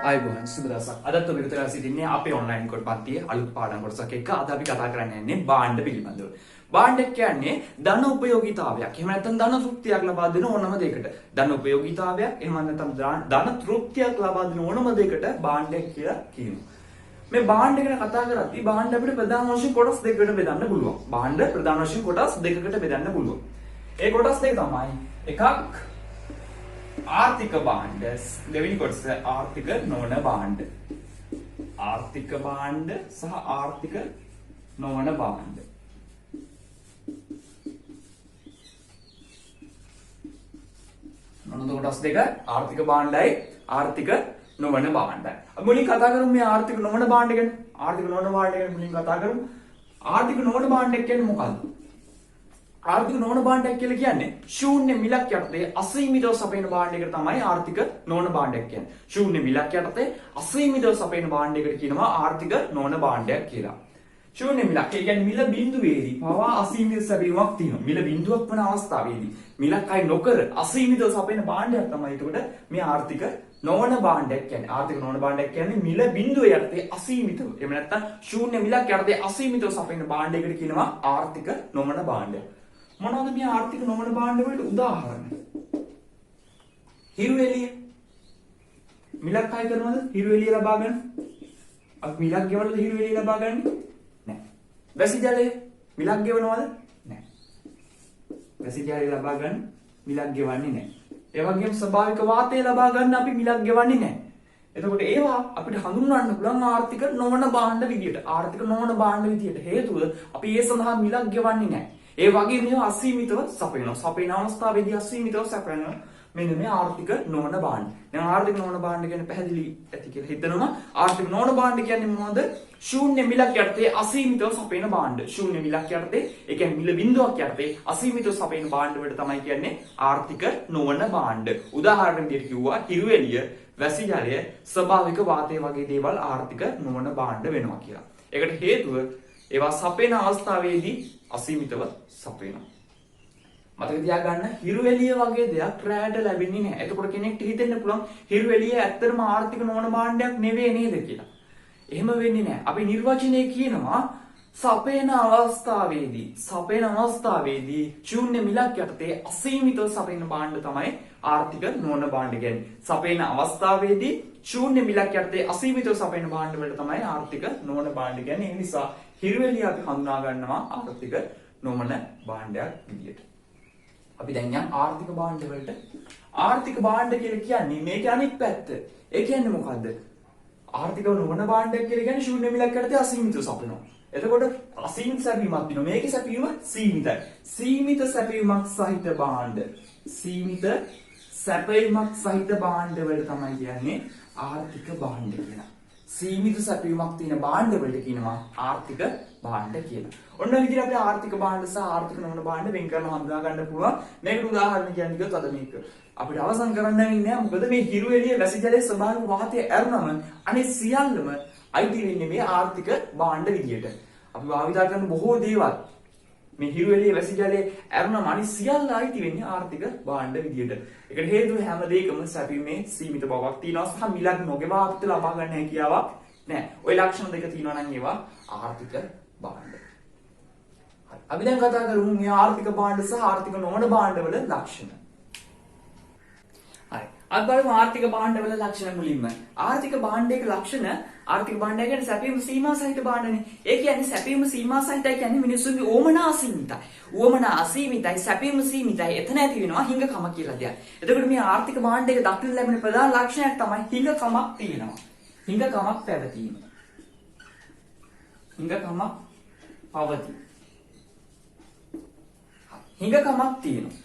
ආයුබෝවන් සුබ දවසක්. අදත් ඔබ එකතු වෙලා සිටින්නේ අපේ ඔන්ලයින් කොට පන්තියේ අලුත් පාඩම් කොටසක් එක්ක. අද අපි කතා කරන්න යන්නේ භාණ්ඩ පිළිබඳව. භාණ්ඩ කියන්නේ ධන උපයෝගීතාවයක්. එහෙම නැත්නම් ධන තෘප්තියක් ලබා දෙන ඕනම දෙයකට. ධන උපයෝගීතාවයක් එහෙම නැත්නම් ධන තෘප්තියක් ලබා දෙන ඕනම දෙයකට භාණ්ඩයක් කියලා කියනවා. මේ භාණ්ඩ ගැන කතා කරද්දී භාණ්ඩ අපිට ප්‍රධාන වශයෙන් කොටස් දෙකකට බෙදන්න පුළුවන්. භාණ්ඩ ප්‍රධාන වශයෙන් කොටස් දෙකකට බෙදන්න පුළුවන්. ඒ කොටස් දෙක තමයි එකක් ආර්ථික භාණ්ඩ, දෙවෙනි කොටස ආර්ථික නොවන භාණ්ඩ. ආර්ථික භාණ්ඩ සහ ආර්ථික නොවන භාණ්ඩ. මොනවද කොටස් දෙක? ආර්ථික භාණ්ඩයි ආර්ථික නොවන භාණ්ඩයි. අපි මුලින් කතා කරමු මේ ආර්ථික නොවන භාණ්ඩ ගැන. ආර්ථික නොවන භාණ්ඩ ගැන මුලින් කතා කරමු. ආර්ථික නොවන භාණ්ඩ කියන්නේ මොකක්ද? ආර්ථික නොවන භාණ්ඩයක් කියලා කියන්නේ ශූන්‍ය මිලක් යටතේ අසීමිතව සපයන භාණ්ඩයකට තමයි ආර්ථික නොවන භාණ්ඩයක් කියන්නේ. ශූන්‍ය මිලක් යටතේ අසීමිතව සපයන භාණ්ඩයකට කියනවා ආර්ථික නොවන භාණ්ඩයක් කියලා. ශූන්‍ය මිලක් කියන්නේ මිල බිඳුවේදී පවා අසීමිත සැපයීමක් තියෙනවා. මිල බිඳුවක් වන අවස්ථාවේදී මිලක් අය නොකර අසීමිතව සපයන භාණ්ඩයක් තමයි එතකොට මේ ආර්ථික නොවන භාණ්ඩයක් කියන්නේ. ආර්ථික නොවන භාණ්ඩයක් කියන්නේ මිල බිඳුව යටතේ අසීමිතව. එහෙම නැත්නම් ශූන්‍ය මිලක් යටතේ අසීමිතව සපයන භාණ්ඩයකට කියනවා ආර්ථික නොවන භාණ්ඩය. මොනවද මේ ආර්ථික නොවන භාණ්ඩ වලට උදාහරණ? හිරු එළිය. මිලක් අය කරනවද හිරු එළිය ලබා ගන්න? අපි මිලක් ගෙවනවද හිරු එළිය ලබා ගන්න? නැහැ. වැසි ජලය මිලක් ගෙවනවද? නැහැ. වැසි ජලය ලබා ගන්න මිලක් ගෙවන්නේ නැහැ. ඒ වගේම ස්වභාවික වාතය ලබා ගන්න අපි මිලක් ගෙවන්නේ නැහැ. එතකොට ඒවා අපිට හඳුන්වන්න පුළුවන් ආර්ථික නොවන භාණ්ඩ විදියට. ආර්ථික නොවන භාණ්ඩ විදියට හේතුව අපි ඒ සඳහා මිලක් ගෙවන්නේ නැහැ. ඒ වගේ මේවා අසීමිතව සපයනවා. සපයන අවස්ථාවේදී අසීමිතව සපයනවා. මෙන්න මේ ආර්ථික නොවන භාණ්ඩ. දැන් ආර්ථික නොවන භාණ්ඩ කියන්නේ පැහැදිලි ඇති කියලා හිතනවා. ආර්ථික නොවන භාණ්ඩ කියන්නේ මොනවද? ශූන්‍ය මිලක් යටතේ අසීමිතව සපයන භාණ්ඩ. ශූන්‍ය මිලක් යටතේ, ඒ කියන්නේ මිල බිඳුවක් යටතේ අසීමිතව සපයන භාණ්ඩ වලට තමයි කියන්නේ ආර්ථික නොවන භාණ්ඩ. උදාහරණ විදිහට කිව්වා හිරු එළිය, වැසි ජලය, ස්වභාවික වාතය වගේ දේවල් ආර්ථික නොවන භාණ්ඩ වෙනවා කියලා. ඒකට හේතුව ඒවා සපයන අවස්ථාවේදී අසීමිතව සපයනවා. මතක තියාගන්න හිරු එළිය වගේ දෙයක් රැයට ලැබෙන්නේ නැහැ. එතකොට කෙනෙක්ට හිතෙන්න පුළුවන් හිරු එළිය ඇත්තටම ආර්ථික නොවන භාණ්ඩයක් නෙවෙයි නේද කියලා. එහෙම වෙන්නේ නැහැ. අපි නිර්වචනයේ කියනවා සපයන අවස්ථාවේදී ශූන්‍ය මිලක් යටතේ අසීමිතව සපයන භාණ්ඩ තමයි ආර්ථික නොවන භාණ්ඩ කියන්නේ. සපයන අවස්ථාවේදී ශූන්‍ය මිලක් යටතේ අසීමිතව සපයන භාණ්ඩ වලට තමයි ආර්ථික නොවන භාණ්ඩ කියන්නේ. ඒ නිසා හිරු එළිය අපි හඳුනා ගන්නවා ආර්ථික නොවන භාණ්ඩයක් විදියට. අපි දැන් යන් ආර්ථික භාණ්ඩ වලට. ආර්ථික භාණ්ඩ කියලා කියන්නේ මේකේ අනිත් පැත්ත. ඒ කියන්නේ මොකද්ද? ආර්ථික නොවන භාණ්ඩයක් කියලා කියන්නේ ශූන්‍ය මිලක් යටතේ අසීමිතව සපයනවා. එතකොට අසීමිත සැපීමක් තියෙනවා. මේකේ සැපීම සීමිතයි. සීමිත සැපීමක් සහිත භාණ්ඩ. සීමිත සැපීමක් සහිත භාණ්ඩ වලට තමයි කියන්නේ ආර්ථික භාණ්ඩ කියලා. සීමිත සැපීමක් තියෙන භාණ්ඩ වලට කියනවා ආර්ථික භාණ්ඩ කියලා. ඔන්න ඔය විදිහට අපිට ආර්ථික භාණ්ඩ සහ ආර්ථික නොවන භාණ්ඩ වෙන් කරලා හඳුනා ගන්න පුළුවන්. මේකට උදාහරණ කියන්නේ කිව්වොත් අද මේක අපිට අවසන් කරන්න වෙන්නේ නැහැ. මොකද මේ හිරු එළිය, වැසි ජලයේ ස්වභාවික වාතය ඇරුණම අනිත් සියල්ලම අයිති වෙන්නේ මේ ආර්ථික භාණ්ඩ විදියට. අපි භාවිතා කරන බොහෝ දේවල් මේ හිරු එළිය, වැසි ජලයේ ඇරුණම අනිත් සියල්ල අයිති වෙන්නේ ආර්ථික භාණ්ඩ විදියට. ඒකට හේතුව හැම දෙයකම සැපීමේ සීමිත බවක් තියෙනවා සහ මිලක් නොගෙවා අපිට ලබා ගන්න හැකියාවක් නැහැ. ওই ලක්ෂණ දෙක තියෙනවා නම් ඒවා ආර්ථික භාණ්ඩ. හරි. අපි දැන් කතා කරමු මේ ආර්ථික භාණ්ඩ සහ ආර්ථික නොවන භාණ්ඩ වල ලක්ෂණ. හරි. අපි බලමු ආර්ථික භාණ්ඩ වල ලක්ෂණ මුලින්ම. ආර්ථික භාණ්ඩයක ලක්ෂණ ආර්ථික භාණ්ඩය කියන්නේ සැපීම සීමා සහිත භාණ්ඩනේ. ඒ කියන්නේ සැපීම සීමා සහිතයි කියන්නේ මිනිස්සුන්ගේ ඕමනා අසීමිතයි. ඕමනා අසීමිතයි, සැපීම සීමිතයි. එතන ඇති වෙනවා හිඟකම කියලා දෙයක්. එතකොට මේ ආර්ථික භාණ්ඩයක දක්නට ලැබෙන ප්‍රධාන ලක්ෂණයක් තමයි හිඟකමක් තියෙනවා. හිඟකමක් පැවතීම. හිඟකමක් පවතී. හිඟකමක් තියෙනවා.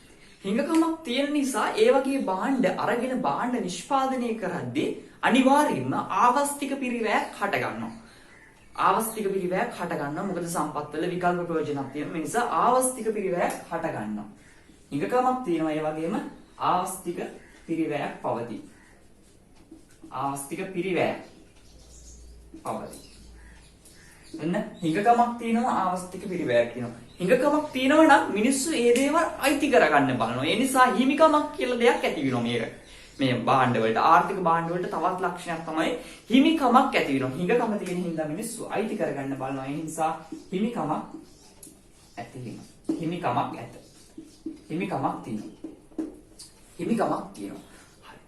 හිඟකමක් තියෙන නිසා ඒ වගේ භාණ්ඩ අරගෙන භාණ්ඩ නිෂ්පාදනය කරද්දී අනිවාර්යයෙන්ම ආවස්තික පිරිවැයක් හට ගන්නවා. ආවස්තික පිරිවැයක් හට ගන්නවා. මොකද සම්පත්වල විකල්ප ප්‍රයෝජනක් තියෙන නිසා ආවස්තික පිරිවැයක් හට ගන්නවා. හිඟකමක් තියෙනවා. ඒ වගේම ආවස්තික පිරිවැයක් පවතී. ආවස්තික පිරිවැයක් පවතී. එන්න හිඟකමක් තියෙනවා, ආවස්තික පිරිවැයක් තියෙනවා. හිඟකමක් තියෙනවා නම් මිනිස්සු ඒ දේවල් අයිති කරගන්න බලනවා. ඒ නිසා හිමිකමක් කියලා දෙයක් ඇති වෙනවා මේක. මේ භාණ්ඩ වලට ආර්ථික භාණ්ඩ වලට තවත් ලක්ෂණයක් තමයි හිමිකමක් ඇති වෙනවා. හිඟකම තියෙන හින්දා මිනිස්සු අයිති කරගන්න බලනවා. ඒ නිසා හිමිකමක් ඇති වෙනවා. හිමිකමක් ඇත. හිමිකමක් තියෙනවා. හිමිකමක් තියෙනවා.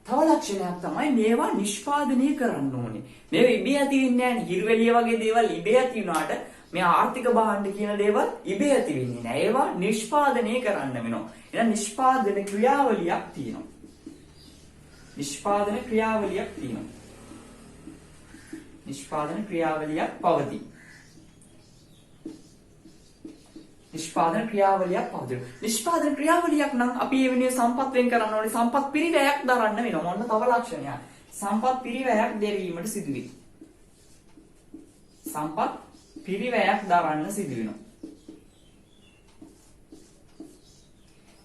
තව ලක්ෂණයක් තමයි මේවා නිෂ්පාදනය කරන්න ඕනේ. මේවා ඉබේ ඇති වෙන්නේ නැහැ. හිරුවෙලිය වගේ දේවල් ඉබේ ඇති වුණාට මේ ආර්ථික භාණ්ඩ කියන දේවල් ඉබේ ඇති වෙන්නේ නැහැ. ඒවා නිෂ්පාදනය කරන්න වෙනවා. එහෙනම් නිෂ්පාදන ක්‍රියාවලියක් තියෙනවා. නිෂ්පාදන ක්‍රියාවලියක් තියෙනවා. නිෂ්පාදන ක්‍රියාවලියක් පවතී. නිෂ්පාදන ක්‍රියාවලියක් පවතිනවා. නිෂ්පාදන ක්‍රියාවලියක් නම් අපි ඒ වෙනුවෙන් සම්පත් වෙන් කරන්න ඕනේ. සම්පත් පිරිවැයක් දරන්න වෙනවා. මොන තව ලක්ෂණයක්. සම්පත් පිරිවැයක් දෙවීමට සිදුවේ. සම්පත් පිරිවැයක් දරන්න සිදු වෙනවා.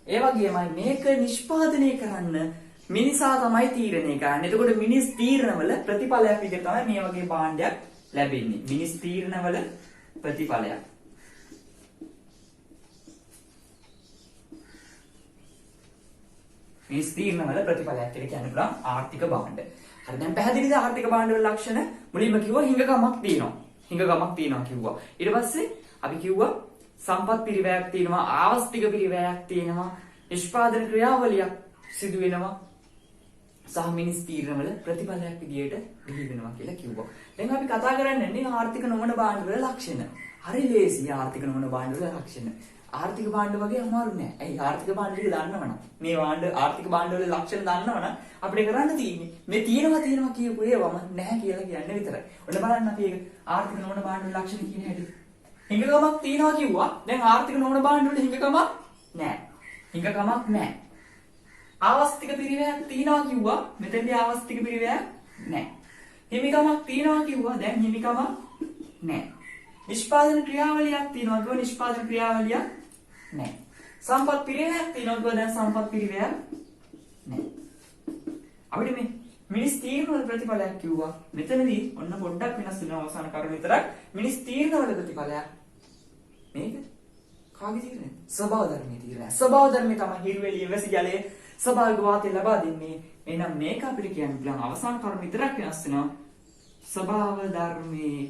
ඒ වගේමයි මේක නිෂ්පාදනය කරන්න මිනිසා තමයි තීරණය කරන්නේ. එතකොට මිනිස් තීරණවල ප්‍රතිඵලයක් විදිහට තමයි මේ වගේ භාණ්ඩයක් ලැබෙන්නේ. මිනිස් තීරණවල ප්‍රතිඵලයක්. මිනිස් තීරණවල ප්‍රතිඵලයක් කියලා කියන්න පුළුවන් ආර්ථික භාණ්ඩ. හරි දැන් පැහැදිලිද ආර්ථික භාණ්ඩ වල ලක්ෂණ? මුලින්ම කිව්වා හිඟකමක් තියෙනවා. හිඟකමක් තියෙනවා කිව්වා. ඊට පස්සේ අපි කිව්වා සම්පත් පිරිවැයක් තියෙනවා, ආවස්තික පිරිවැයක් තියෙනවා, නිෂ්පාදන ක්‍රියාවලියක් සිදු වෙනවා. සහ මිනිස් තීරණවල ප්‍රතිඵලයක් විදියට බිහි වෙනවා කියලා කිව්වා. දැන් අපි කතා කරන්නේ ආර්ථික නොවන භාණ්ඩ වල ලක්ෂණ. හරි ලේසි ආර්ථික නොවන භාණ්ඩ වල ලක්ෂණ. ආර්ථික භාණ්ඩ වගේ අමාරු නෑ. ඇයි ආර්ථික භාණ්ඩ ටික දන්නවනම් මේ ආර්ථික භාණ්ඩ වල ලක්ෂණ දන්නවනම් අපිට කරන්න තියෙන්නේ මේ තියෙනවා කියපු ඒවම නැහැ කියලා කියන්නේ විතරයි. ඔන්න බලන්න අපි ඒක ආර්ථික නොවන භාණ්ඩ වල ලක්ෂණ කියන හැටි. හිඟකමක් තියෙනවා කිව්වා. දැන් ආර්ථික නොවන භාණ්ඩ වල හිඟකමක් නෑ. හිඟකමක් නෑ. ආවස්තික පිරිවැයක් තියෙනවා කිව්වා. මෙතනදී ආවස්තික පිරිවැයක් නෑ. හිමිකමක් තියෙනවා කිව්වා. දැන් හිමිකමක් නෑ. නිෂ්පාදන ක්‍රියාවලියක් තියෙනවා කිව්වා. නිෂ්පාදන ක්‍රියාවලියක් නෑ. සම්පත් පිරිවැයක් තියෙනවා කිව්වා. දැන් සම්පත් පිරිවැයක් නෑ. අපිට මේ මිනිස් තීරණවල ප්‍රතිඵලයක් කිව්වා. මෙතනදී ඔන්න පොඩ්ඩක් වෙනස් වෙනවා අවසාන කරුණ විතරක්. මිනිස් තීරණවල ප්‍රතිඵලයක් මේක කාගේ තීරණය? ස්වභාව ධර්මයේ තීරණය. ස්වභාව ධර්මයේ තමයි හිරුවෙලිය වැසි ජලයේ ස්වභාවික වාතය ලබා දෙන්නේ. එහෙනම් මේක අපිට කියන්න පුළුවන් අවසාන කරුණ විතරක් වෙනස් වෙනවා. ස්වභාව ධර්මයේ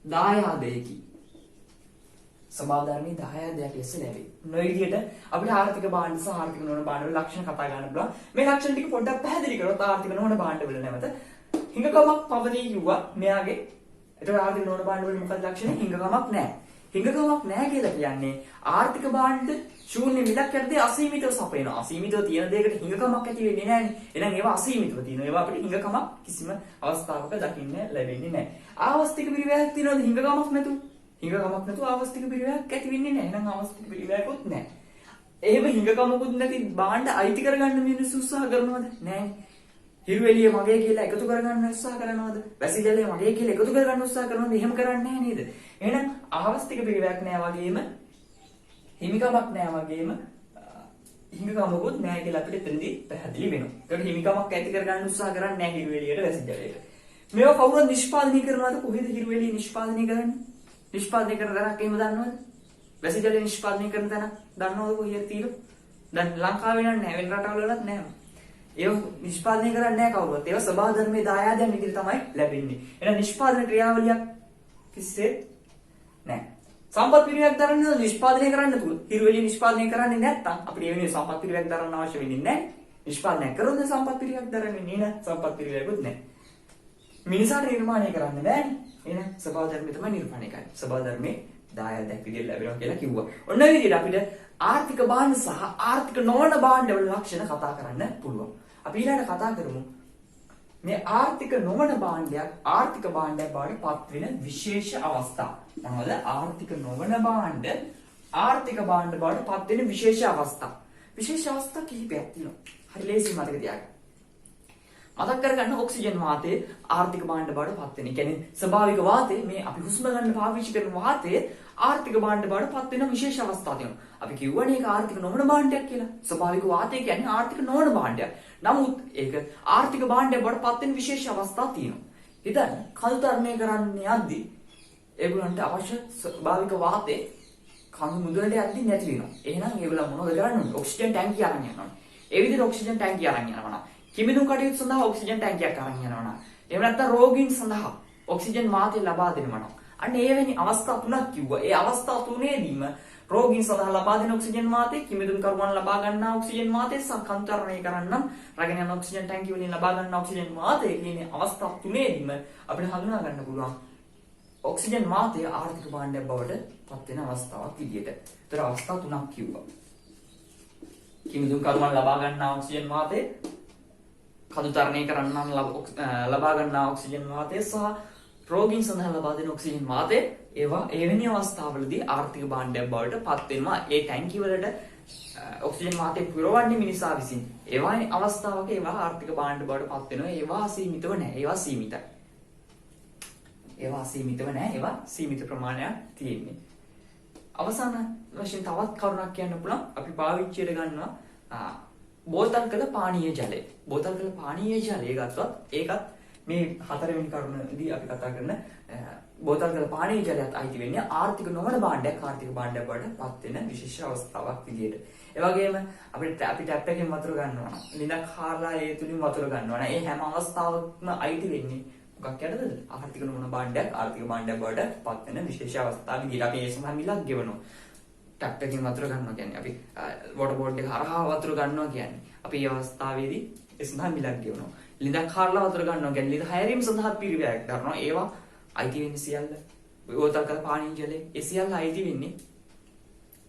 දායාදයකි. ස්වභාව ධර්මයේ දායාදයක් ලෙස ලැබේ. මේ විදිහට අපිට ආර්ථික භාණ්ඩ සහ ආර්ථික නොවන භාණ්ඩ වල ලක්ෂණ කතා ගන්න පුළුවන්. මේ ලක්ෂණ ටික පොඩ්ඩක් පැහැදිලි කරොත් ආර්ථික නොවන භාණ්ඩ වල නැවත හිඟකමක් පවතී කිව්වා. මෙයාගේ ඒතර ආර්ථික නොවන භාණ්ඩ වල මොකක්ද ලක්ෂණය? හිඟකමක් නැහැ. හිඟකමක් නැහැ කියලා කියන්නේ ආර්ථික භාණ්ඩ ශූන්‍ය මිලක් යටතේ අසීමිතව සපයනවා. අසීමිතව තියෙන දෙයකට හිඟකමක් ඇති වෙන්නේ නැහැනේ. එහෙනම් ඒවා අසීමිතව තියෙනවා. ඒවා අපිට හිඟකමක් කිසිම අවස්ථාවක දකින්න ලැබෙන්නේ නැහැ. ආවස්තික පිරිවැයක් තියෙනවද හිඟකමක් නැතුව? හිඟකමක් නැතුව ආවස්තික පිරිවැයක් ඇති වෙන්නේ නැහැ. එහෙනම් ආවස්තික පිරිවැයකුත් නැහැ. එහෙම හිඟකමකුත් නැති භාණ්ඩ අයිති කරගන්න මිනිස්සු උත්සාහ කරනවද? නැහැ. හිරුවෙලිය මගේ කියලා එකතු කරගන්න උත්සාහ කරනවද? වැසි ජලය මගේ කියලා එකතු කරගන්න උත්සාහ කරනවද? එහෙම කරන්නේ නැහැ නේද? එහෙනම් ආවස්තික පිරිවැයක් නැහැ වගේම හිමිකමක් නැහැ වගේම හිඟකමකුත් නැහැ කියලා අපිට එතනදී පැහැදිලි වෙනවා. ඒකට හිමිකමක් ඇති කරගන්න උත්සාහ කරන්නේ නැහැ හිරුවෙලියට වැසි ජලයට. මේවා කවුරුත් නිෂ්පාදනය කරනවද? කොහෙද හිරුවෙලිය නිෂ්පාදනය කරන්නේ? නිෂ්පාදනය කරන තැනක් එහෙම දන්නවද? වැසි ජලය නිෂ්පාදනය කරන තැනක් දන්නවද කොහෙද තියෙන්නේ? දැන් ලංකාවේ නැහැ වෙන රටවල වලත් නැහැ. ඒව නිෂ්පාදනය කරන්නේ නැහැ කවුරුත්. ඒවා ස්වභාව ධර්මයේ දායාදයන් විදිහට තමයි ලැබෙන්නේ. එහෙනම් නිෂ්පාදන ක්‍රියාවලියක් කිසිසේත් නැහැ. සම්පත් පිරිවැයක් දරන්න නිෂ්පාදනය කරන්න පුළුවන්. හිරුවෙලිය නිෂ්පාදනය කරන්නේ නැත්නම් අපිට ඒ වෙනුවෙන් සම්පත් පිරිවැයක් දරන්න අවශ්‍ය වෙන්නේ නැහැ. නිෂ්පාදනය කරොත් සම්පත් පිරිවැයක් දරන්නේ නෑ. සම්පත් පිරිවැයකුත් නැහැ. මිනිසාට නිර්මාණය කරන්න බෑනේ. එහෙනම් ස්වභාව ධර්මය තමයි නිර්මාණය කරන්නේ. ස්වභාව ධර්මයේ දායාදයක් විදිහට ලැබෙනවා කියලා කිව්වා. ඔන්න ඔය විදිහට අපිට ආර්ථික භාණ්ඩ සහ ආර්ථික නොවන භාණ්ඩ වල ලක්ෂණ කතා කරන්න පුළුවන්. අපි ඊළඟට කතා කරමු මේ ආර්ථික නොවන භාණ්ඩයක් ආර්ථික භාණ්ඩයක් බවට පත් වෙන විශේෂ අවස්ථා. මොනවද? ආර්ථික නොවන භාණ්ඩ ආර්ථික භාණ්ඩ බවට පත් වෙන විශේෂ අවස්ථා. විශේෂ අවස්ථා කිහිපයක් තියෙනවා. හරි ලේසි මතක තියාගන්න. මතක් කරගන්න ඔක්සිජන් වාතයේ ආර්ථික භාණ්ඩ බවට පත් වෙන. ඒ කියන්නේ ස්වභාවික වාතය මේ අපි හුස්ම ගන්න පාවිච්චි කරන වාතයේ ආර්ථික භාණ්ඩ බවට පත් වෙන විශේෂ අවස්ථා තියෙනවා. අපි කියවනේ ඒක ආර්ථික නොවන භාණ්ඩයක් කියලා. ස්වභාවික වාතය කියන්නේ ආර්ථික නොවන භාණ්ඩයක්. නමුත් ඒක ආර්ථික භාණ්ඩයක් බවට පත් වෙන විශේෂ අවස්ථා තියෙනවා. ඉතින් කල් තරණය කරන්න යද්දී ඒගොල්ලන්ට අවශ්‍ය ස්වභාවික වාතය කණු මුදුනට යද්දී නැති වෙනවා. එහෙනම් ඒගොල්ලෝ මොනවද කරන්නේ? ඔක්සිජන් ටැංකිය අරන් යනවා. ඒ විදිහට ඔක්සිජන් ටැංකිය අරන් යනවා නම් කිමිදුම් කටයුතු සඳහා ඔක්සිජන් ටැංකියක් අරන් යනවා නම් එහෙම නැත්නම් රෝගීන් සඳහා ඔක්සිජන් මාතය ලබා දෙනවා නම් අන්න එවැනි අවස්ථා තුනක් කිව්වා. ඒ අවස්ථා තුනේදීම රෝගීන් සඳහා ලබා දෙන ඔක්සිජන් මාතය, කිමිදුම් කරුවන් ලබා ගන්නා ඔක්සිජන් මාතය, සංකන්තරණය කරන්නම් රැගෙන යන ඔක්සිජන් ටැංකිය වලින් ලබා ගන්නා ඔක්සිජන් මාතය කියන අවස්ථා තුනේදීම අපිට හඳුනා ගන්න පුළුවන් ඔක්සිජන් මාතය ආර්ථික භාණ්ඩයක් බවට පත් වෙන අවස්ථාවක් විදියට. ඒතර අවස්ථා තුනක් කිව්වා. කිමිදුම් කරුවන් ලබා ගන්නා ඔක්සිජන් මාතය, කඳුතරණය කරන්නම් ලබා ගන්නා ඔක්සිජන් මාතය සහ රෝගීන් සඳහා ලබා දෙන ඔක්සිජන් මාතය ඒවා එවැනි අවස්ථාවලදී ආර්ථික භාණ්ඩයක් බවට පත් වෙනවා. ඒ ටැංකිය වලට ඔක්සිජන් මාතය පුරවන්නේ මිනිසා විසින්. ඒවා අවස්ථාවක ඒවා ආර්ථික භාණ්ඩ බවට පත් වෙනවා. ඒවා අසීමිතව නැහැ. ඒවා සීමිතයි. ඒවා අසීමිතව නැහැ. ඒවා සීමිත ප්‍රමාණයක් තියෙන්නේ. අවසාන වශයෙන් තවත් කරුණක් කියන්න පුළුවන්. අපි පාවිච්චියට ගන්නවා බෝතල් කළ පානීය ජලය. බෝතල් කළ පානීය ජලය ගත්තොත් ඒකත් මේ හතරවෙනි කරුණදී අපි කතා කරන බෝතල් කළ පානීය ජලයත් අයිති වෙන්නේ ආර්ථික නොවන භාණ්ඩයක් ආර්ථික භාණ්ඩයක් බවට පත් වෙන විශේෂ අවස්ථාවක් විදියට. ඒ වගේම අපි ටැප් එකෙන් වතුර ගන්නවා නම් ලිඳක් හාරලා ඒ තුලින් වතුර ගන්නවා නම් ඒ හැම අවස්ථාවකම අයිති වෙන්නේ මොකක් යටතද? ආර්ථික නොවන භාණ්ඩයක් ආර්ථික භාණ්ඩයක් බවට පත් වෙන විශේෂ අවස්ථාවක් විදියට අපි ඒ සඳහා මිලක් ගෙවනවා. ටැප් එකෙන් වතුර ගන්නවා කියන්නේ අපි වෝටර් බෝඩ් එක හරහා වතුර ගන්නවා කියන්නේ අපි මේ අවස්ථාවේදී ඒ සඳහා මිලක් ගෙවනවා. ලිඳක් හාරලා වතුර ගන්නවා කියන්නේ ලිඳ හැරීම සඳහා පිරිවැයක් ගන්නවා. ඒවා අයිති වෙන්නේ සියල්ල බෝතල් කළ පානීය ජලය ඒ සියල්ල අයිති වෙන්නේ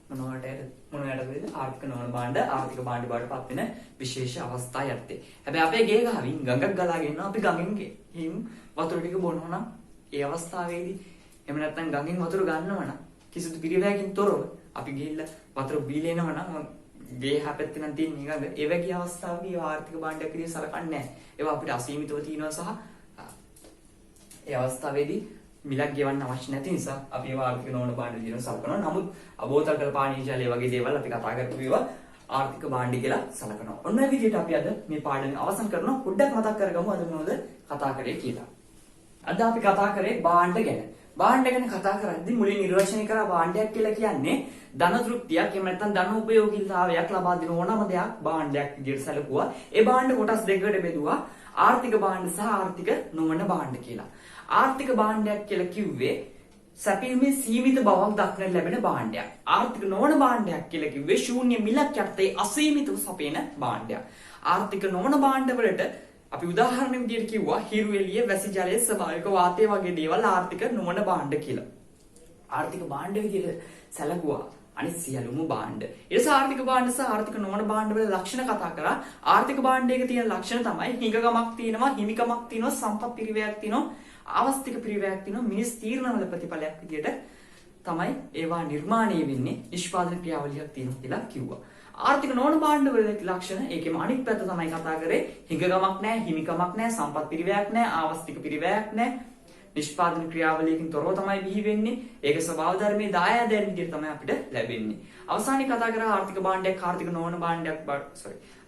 මොනවටද? ආර්ථික නොවන භාණ්ඩ ආර්ථික භාණ්ඩ බවට පත් වෙන විශේෂ අවස්ථා යටතේ. හැබැයි අපේ ගේ ගාවින් ගඟක් ගලාගෙන ඉන්නවා අපි ගඟෙන් වතුර ටික බොනවා නම් ඒ අවස්ථාවේදී එහෙම නැත්නම් ගඟෙන් වතුර ගන්නවා නම් කිසිදු පිරිවැයකින් තොරව අපි ගිහිල්ලා වතුර බීලා එනවා නම් ගේ හැපෙත් නම් තියෙන ගඟ ඒ වගේ අවස්ථාවකදී ආර්ථික භාණ්ඩයක් විදිහට සලකන්නේ නැහැ. ඒවා අපිට අසීමිතව තියෙනවා සහ ඒ අවස්ථාවේදී මිලක් ගෙවන්න අවශ්‍ය නැති නිසා අපි ඒවා ආර්ථික නොවන භාණ්ඩ විදිහට සලකනවා. නමුත් බෝතල් කළ පානීය ජලය වගේ දේවල් අපි කතා කරපු ඒවා ආර්ථික භාණ්ඩ කියලා සලකනවා. ඔන්න ඒ විදිහට අපි අද මේ පාඩම අවසන් කරනවා. පොඩ්ඩක් මතක් කරගමු අද මොනවද කතා කරේ කියලා. අද අපි කතා කරේ භාණ්ඩ ගැන. භාණ්ඩ ගැන කතා කරද්දී මුලින් නිර්වචනය කරා භාණ්ඩයක් කියලා කියන්නේ ධන තෘප්තියක් එහෙම නැත්නම් ධන උපයෝගීතාවයක් ලබා දෙන ඕනම දෙයක් භාණ්ඩයක් විදිහට සැලකුවා. ඒ භාණ්ඩ කොටස් දෙකකට බෙදුවා. ආර්ථික භාණ්ඩ සහ ආර්ථික නොවන භාණ්ඩ කියලා. ආර්ථික භාණ්ඩයක් කියලා කිව්වේ සැපීමේ සීමිත බවක් දක්නට ලැබෙන භාණ්ඩයක්. ආර්ථික නොවන භාණ්ඩයක් කියලා කිව්වේ ශූන්‍ය මිලක් යටතේ අසීමිතව සපයන භාණ්ඩයක්. ආර්ථික නොවන භාණ්ඩ වලට අපි උදාහරණ විදිහට කිව්වා හිරු එළිය, වැසි ජලය, ස්වභාවික වාතය වගේ දේවල් ආර්ථික නොවන භාණ්ඩ කියලා. ආර්ථික භාණ්ඩ විදිහට සැලකුවා අනිත් සියලුම භාණ්ඩ. ඊට ආර්ථික භාණ්ඩ සහ ආර්ථික නොවන භාණ්ඩ වල ලක්ෂණ කතා කරා. ආර්ථික භාණ්ඩයක තියෙන ලක්ෂණ තමයි හිඟකමක් තියෙනවා, හිමිකමක් තියෙනවා, සම්පත් පිරිවැයක් තියෙනවා, ආවස්තික පිරිවැයක් තියෙනවා. මිනිස් තීරණවල ප්‍රතිඵලයක් විදිහට තමයි ඒවා නිර්මාණය වෙන්නේ. නිෂ්පාදන ක්‍රියාවලියක් තියෙනවා කියලා කිව්වා. ආර්ථික නොවන භාණ්ඩ වල ලක්ෂණ ඒකෙම අනිත් පැත්ත තමයි කතා කරේ. හිඟකමක් නැහැ, හිමිකමක් නැහැ, සම්පත් පිරිවැයක් නැහැ, ආවස්තික පිරිවැයක් නැහැ. නිෂ්පාදන ක්‍රියාවලියකින් තොරව තමයි බිහි වෙන්නේ. ඒක ස්වභාව ධර්මයේ දායාදයන් විදිහට තමයි අපිට ලැබෙන්නේ. අවසානයේ කතා කරා ආර්ථික භාණ්ඩයක් ආර්ථික නොවන භාණ්ඩයක්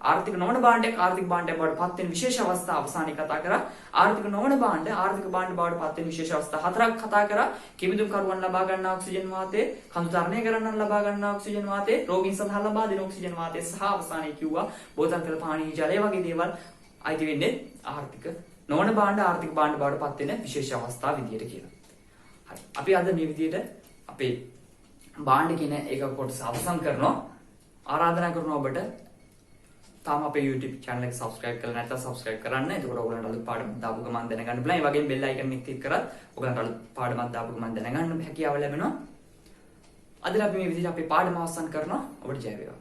ආර්ථික නොවන භාණ්ඩයක් ආර්ථික භාණ්ඩයක් බවට පත් වෙන විශේෂ අවස්ථා අවසානයේ කතා කරා. ආර්ථික නොවන භාණ්ඩ ආර්ථික භාණ්ඩ බවට පත් වෙන විශේෂ අවස්ථා හතරක් කතා කරා. කිමිදුම් කරුවන් ලබා ගන්නා ඔක්සිජන් වාතය, කඳුතරණය කරන්නන් ලබා ගන්නා ඔක්සිජන් වාතය, රෝගීන් සඳහා ලබා දෙන ඔක්සිජන් වාතය සහ අවසානයේ කිව්වා බෝතල් කළ පානීය ජලය වගේ දේවල් අයිති වෙන්නේ ආර්ථික නොවන භාණ්ඩ ආර්ථික භාණ්ඩ බවට පත් වෙන විශේෂ අවස්ථා විදියට කියලා. හරි. අපි අද මේ විදියට අපේ භාණ්ඩ කියන එක කොටස අවසන් කරනවා. ආරාධනා කරනවා ඔබට තාම අපේ YouTube channel එක subscribe කරලා නැත්නම් subscribe කරන්න. එතකොට ඔයගලන්ට අලුත් පාඩම් දාපු ගමන් දැනගන්න පුළුවන්. ඒ වගේම bell icon එක click කරත් ඔයගලන්ට අලුත් පාඩමක් දාපු ගමන් දැනගන්න හැකියාව ලැබෙනවා. අද අපි මේ විදිහට අපේ පාඩම අවසන් කරනවා. ඔබට ජය වේවා.